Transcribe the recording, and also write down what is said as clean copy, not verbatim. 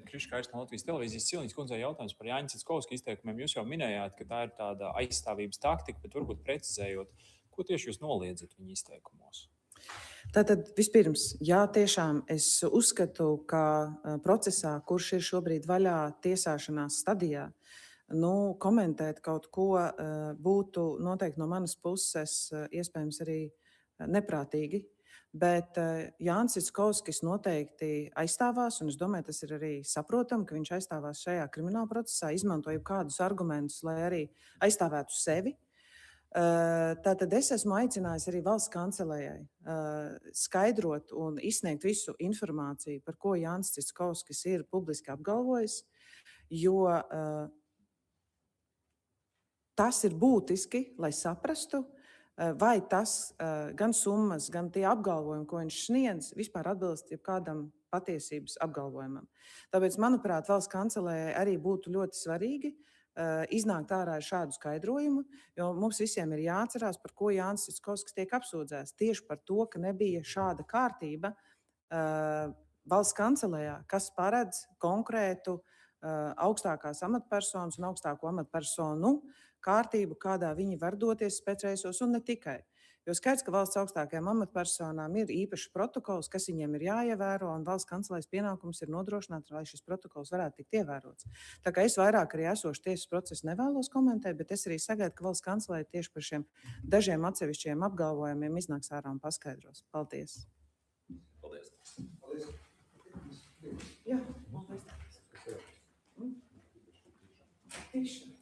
Krišs Kairs no Latvijas televīzijas. Cīlīņas kundzei jautājums par Jāņa Cickovska izteikumiem. Jūs jau minējāt, ka tā ir tāda aizstāvības taktika, bet varbūt precizējot, ko tieši jūs noliedzat viņa izteikumos? Tātad vispirms, jā, tiešām es uzskatu, ka procesā, kurš ir šobrīd vaļā tiesāšanās stadijā, komentēt kaut ko būtu noteikti no manas puses iespējams arī neprātīgi. Bet Jānis Cickovskis noteikti aizstāvās, un es domāju, tas ir arī saprotami, ka viņš aizstāvās šajā krimināla procesā, izmantoja kādus argumentus, lai arī aizstāvētu sevi. Tātad es esmu aicinājis arī valsts kancelējai skaidrot un izsniegt visu informāciju, par ko Jānis Cickovskis ir publiski apgalvojis, jo tas ir būtiski, lai saprastu, vai tas gan summas, gan tie apgalvojumi, ko viņš sniedz, vispār atbilst jebkādam patiesības apgalvojumam. Tāpēc, manuprāt, valsts kancelējai arī būtu ļoti svarīgi iznākt ārā ar šādu skaidrojumu, jo mums visiem ir jāatcerās, par ko Jānis Cickovskis tiek apsūdzēts. Tieši par to, ka nebija šāda kārtība valsts kancelējā, kas paredz konkrētu augstākās amatpersonas un augstāko amatpersonu kārtību, kādā viņi var doties spēcreisos un ne tikai. Jo skaidrs, ka valsts augstākajām amatpersonām ir īpašs protokols, kas viņiem ir jāievēro, un valsts kancelējas pienākums ir nodrošināt, lai šis protokols varētu tikt ievērots. Tā kā es vairāk arī esošu tiesas procesu nevēlos komentēt, bet es arī sagaidu, ka valsts kancelēja tieši par šiem dažiem atsevišķiem apgalvojumiem iznāks ārā un paskaidros. Paldies! Paldies! Jā, paldies! Tieši.